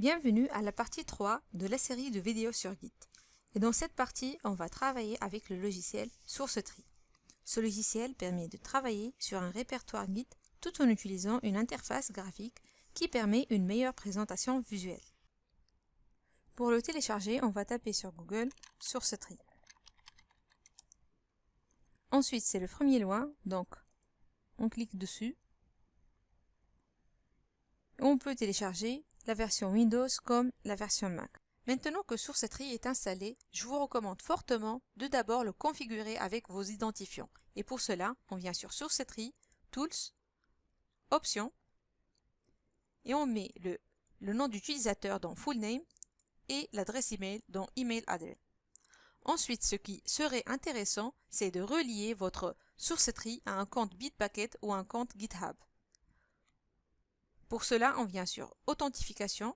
Bienvenue à la partie 3 de la série de vidéos sur Git. Et dans cette partie, on va travailler avec le logiciel SourceTree. Ce logiciel permet de travailler sur un répertoire Git tout en utilisant une interface graphique qui permet une meilleure présentation visuelle. Pour le télécharger, on va taper sur Google SourceTree. Ensuite, c'est le premier lien, donc on clique dessus. On peut télécharger la version Windows comme la version Mac. Maintenant que SourceTree est installé, je vous recommande fortement de d'abord le configurer avec vos identifiants. Et pour cela, on vient sur SourceTree, Tools, Options, et on met le nom d'utilisateur dans Full Name et l'adresse email dans Email Address. Ensuite, ce qui serait intéressant, c'est de relier votre SourceTree à un compte Bitbucket ou un compte GitHub. Pour cela, on vient sur Authentification,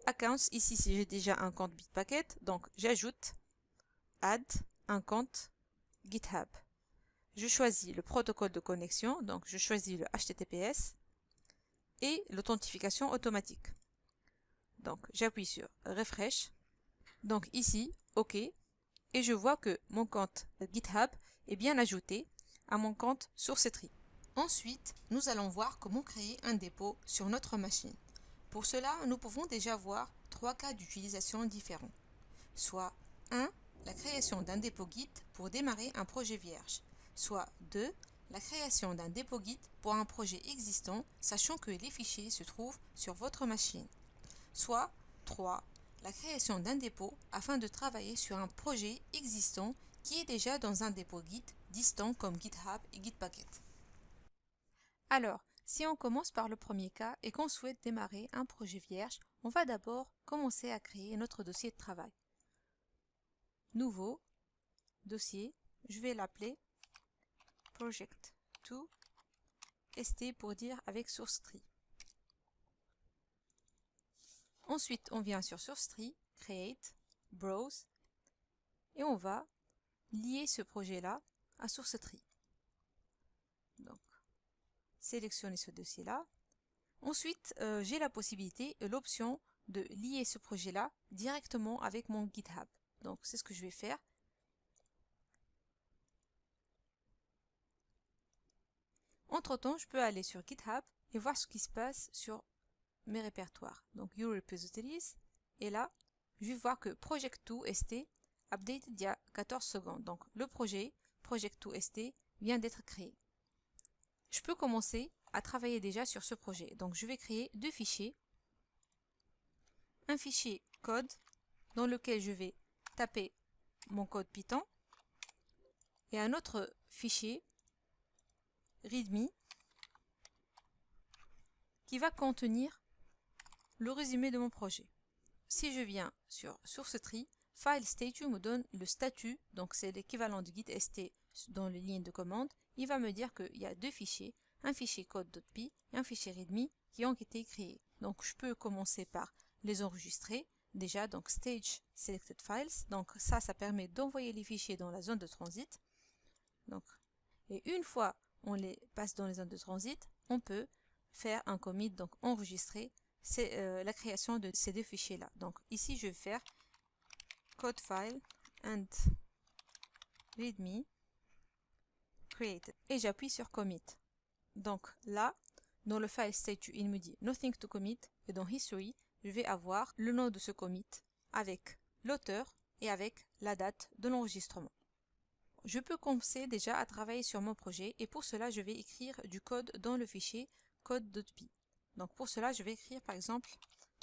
Accounts. Ici, si j'ai déjà un compte Bitbucket, donc j'ajoute Add un compte GitHub. Je choisis le protocole de connexion, donc je choisis le HTTPS et l'authentification automatique. Donc j'appuie sur Refresh. Donc ici, OK. Et je vois que mon compte GitHub est bien ajouté à mon compte SourceTree. Ensuite, nous allons voir comment créer un dépôt sur notre machine. Pour cela, nous pouvons déjà voir trois cas d'utilisation différents. Soit 1. La création d'un dépôt Git pour démarrer un projet vierge. Soit 2. La création d'un dépôt Git pour un projet existant, sachant que les fichiers se trouvent sur votre machine. Soit 3. La création d'un dépôt afin de travailler sur un projet existant qui est déjà dans un dépôt Git distant comme GitHub et Gitbucket. Alors, si on commence par le premier cas et qu'on souhaite démarrer un projet vierge, on va d'abord commencer à créer notre dossier de travail. Nouveau, dossier, je vais l'appeler Project2 ST pour dire avec SourceTree. Ensuite, on vient sur SourceTree, Create, Browse, et on va lier ce projet-là à SourceTree. Donc, sélectionner ce dossier-là. Ensuite, j'ai la possibilité et l'option de lier ce projet-là directement avec mon GitHub. Donc, c'est ce que je vais faire. Entre-temps, je peux aller sur GitHub et voir ce qui se passe sur mes répertoires. Donc, Your Repositories. Et là, je vais voir que Project2 ST updated il y a 14 secondes. Donc, le projet Project2 ST vient d'être créé. Je peux commencer à travailler déjà sur ce projet. Donc, je vais créer deux fichiers. Un fichier code dans lequel je vais taper mon code Python et un autre fichier README qui va contenir le résumé de mon projet. Si je viens sur SourceTree, File Statue me donne le statut, donc c'est l'équivalent de Git ST dans les lignes de commande. Il va me dire qu'il y a deux fichiers, un fichier code.py et un fichier README qui ont été créés. Donc je peux commencer par les enregistrer. Déjà, donc Stage Selected Files, donc ça permet d'envoyer les fichiers dans la zone de transit. Donc, et une fois on les passe dans les zones de transit, on peut faire un commit, donc enregistrer la création de ces deux fichiers-là. Donc ici, je vais faire code file and readme created et j'appuie sur commit. Donc là, dans le file statue, il me dit nothing to commit et dans history, je vais avoir le nom de ce commit avec l'auteur et avec la date de l'enregistrement. Je peux commencer déjà à travailler sur mon projet et pour cela, je vais écrire du code dans le fichier code.py. Donc pour cela, je vais écrire par exemple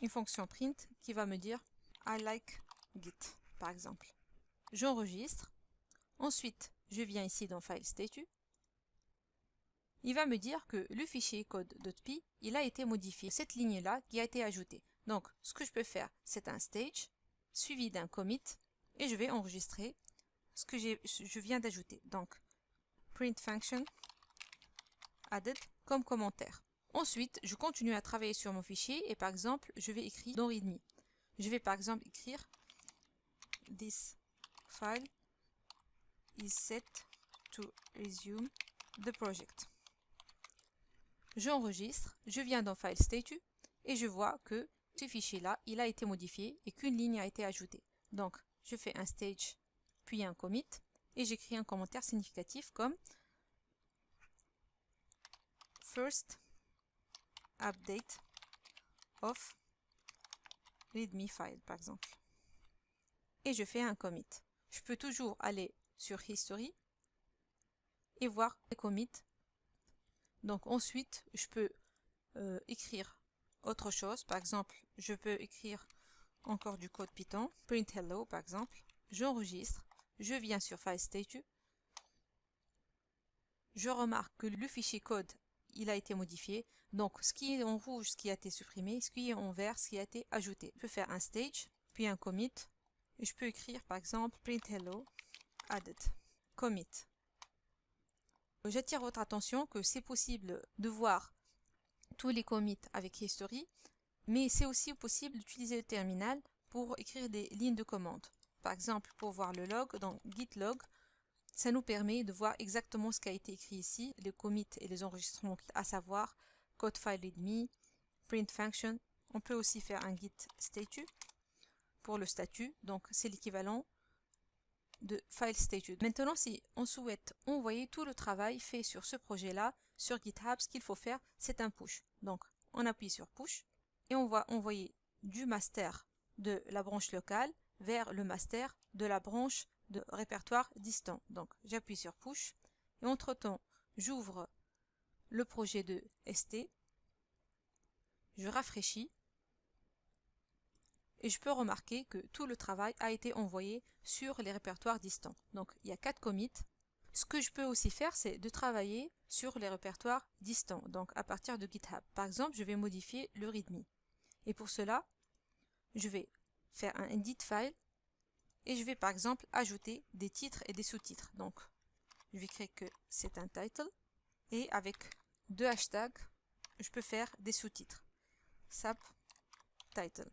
une fonction print qui va me dire I like Git par exemple. J'enregistre. Ensuite, je viens ici dans File Statue. Il va me dire que le fichier code.py, il a été modifié. Cette ligne-là qui a été ajoutée. Donc, ce que je peux faire, c'est un stage suivi d'un commit et je vais enregistrer ce que je viens d'ajouter. Donc, print function added comme commentaire. Ensuite, je continue à travailler sur mon fichier et par exemple, je vais écrire dans README. Je vais par exemple écrire this file is set to resume the project. J'enregistre, je viens dans File Statue et je vois que ce fichier-là, il a été modifié et qu'une ligne a été ajoutée. Donc, je fais un stage, puis un commit, et j'écris un commentaire significatif comme first update of readme file, par exemple. Et je fais un commit. Je peux toujours aller sur History et voir les commits. Donc ensuite, je peux écrire autre chose. Par exemple, je peux écrire encore du code Python, print hello par exemple. J'enregistre, je viens sur File Statue. Je remarque que le fichier code, il a été modifié. Donc ce qui est en rouge, ce qui a été supprimé, ce qui est en vert, ce qui a été ajouté. Je peux faire un stage, puis un commit. Et je peux écrire par exemple print hello added commit. J'attire votre attention que c'est possible de voir tous les commits avec History, mais c'est aussi possible d'utiliser le terminal pour écrire des lignes de commande. Par exemple, pour voir le log, dans git log, ça nous permet de voir exactement ce qui a été écrit ici, les commits et les enregistrements, à savoir code file readme, print function. On peut aussi faire un git statue pour le statut, donc c'est l'équivalent de file statue. Maintenant, si on souhaite envoyer tout le travail fait sur ce projet-là sur GitHub, ce qu'il faut faire, c'est un push. Donc, on appuie sur push et on va envoyer du master de la branche locale vers le master de la branche de répertoire distant. Donc, j'appuie sur push et entre-temps, j'ouvre le projet de ST, je rafraîchis et je peux remarquer que tout le travail a été envoyé sur les répertoires distants. Donc, il y a 4 commits. Ce que je peux aussi faire, c'est de travailler sur les répertoires distants, donc à partir de GitHub. Par exemple, je vais modifier le README. Et pour cela, je vais faire un edit file et je vais par exemple ajouter des titres et des sous-titres. Donc, je vais créer que c'est un title et avec 2 hashtags, je peux faire des sous-titres. Subtitle.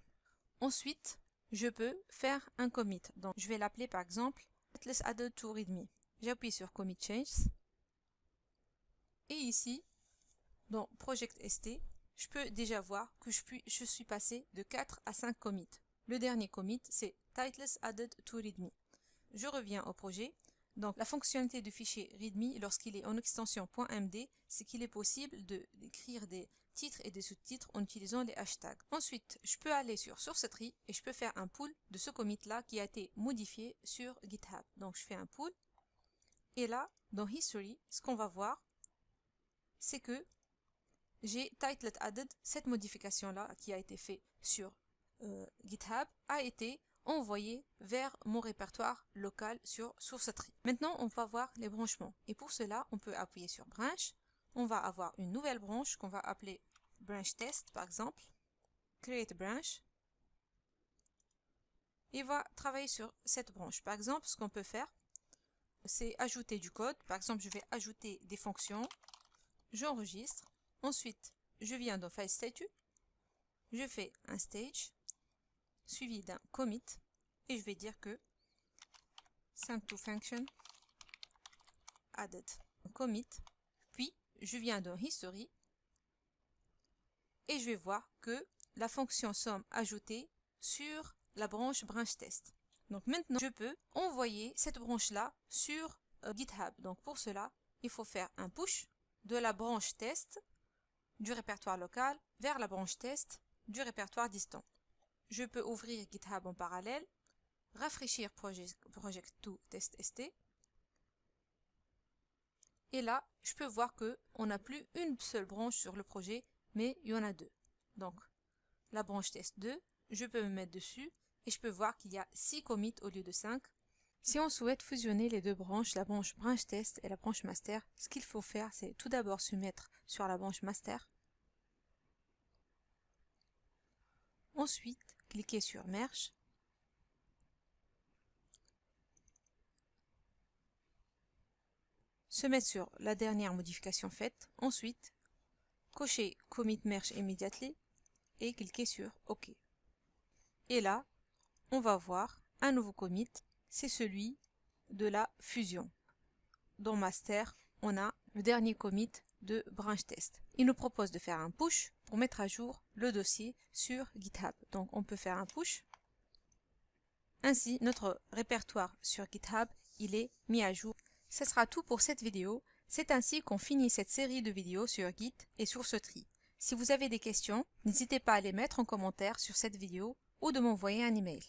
Ensuite, je peux faire un commit. Donc, je vais l'appeler par exemple Titless added to readme. J'appuie sur Commit Changes. Et ici, dans Project ST, je peux déjà voir que je suis passé de 4 à 5 commits. Le dernier commit, c'est Titless added to readme. Je reviens au projet. Donc, la fonctionnalité du fichier readme, lorsqu'il est en extension .md, c'est qu'il est possible d'écrire des titres et des sous-titres en utilisant les hashtags. Ensuite, je peux aller sur SourceTree et je peux faire un pull de ce commit-là qui a été modifié sur GitHub. Donc, je fais un pull. Et là, dans History, ce qu'on va voir, c'est que j'ai titled added, cette modification-là qui a été faite sur GitHub, a été envoyée vers mon répertoire local sur SourceTree. Maintenant, on va voir les branchements. Et pour cela, on peut appuyer sur Branch. On va avoir une nouvelle branche qu'on va appeler Branch Test, par exemple. Create Branch. Et va travailler sur cette branche. Par exemple, ce qu'on peut faire, c'est ajouter du code. Par exemple, je vais ajouter des fonctions. J'enregistre. Ensuite, je viens dans File Statue. Je fais un stage suivi d'un commit. Et je vais dire que sync to function added commit. Puis, je viens dans History. Et je vais voir que la fonction somme ajoutée sur la branche test. Donc maintenant, je peux envoyer cette branche-là sur GitHub. Donc pour cela, il faut faire un push de la branche test du répertoire local vers la branche test du répertoire distant. Je peux ouvrir GitHub en parallèle, rafraîchir project2 test st. Et là, je peux voir qu'on n'a plus une seule branche sur le projet, mais il y en a 2. Donc, la branche test 2, je peux me mettre dessus et je peux voir qu'il y a 6 commits au lieu de 5. Si on souhaite fusionner les deux branches, la branche test et la branche master, ce qu'il faut faire, c'est tout d'abord se mettre sur la branche master. Ensuite, cliquer sur Merge. Se mettre sur la dernière modification faite. Ensuite, cocher Commit Merge Immediately et cliquer sur OK. Et là, on va voir un nouveau commit, c'est celui de la fusion. Dans Master, on a le dernier commit de branch test. Il nous propose de faire un push pour mettre à jour le dossier sur GitHub. Donc on peut faire un push. Ainsi, notre répertoire sur GitHub, il est mis à jour. Ce sera tout pour cette vidéo. C'est ainsi qu'on finit cette série de vidéos sur Git et SourceTree. Si vous avez des questions, n'hésitez pas à les mettre en commentaire sur cette vidéo ou de m'envoyer un email.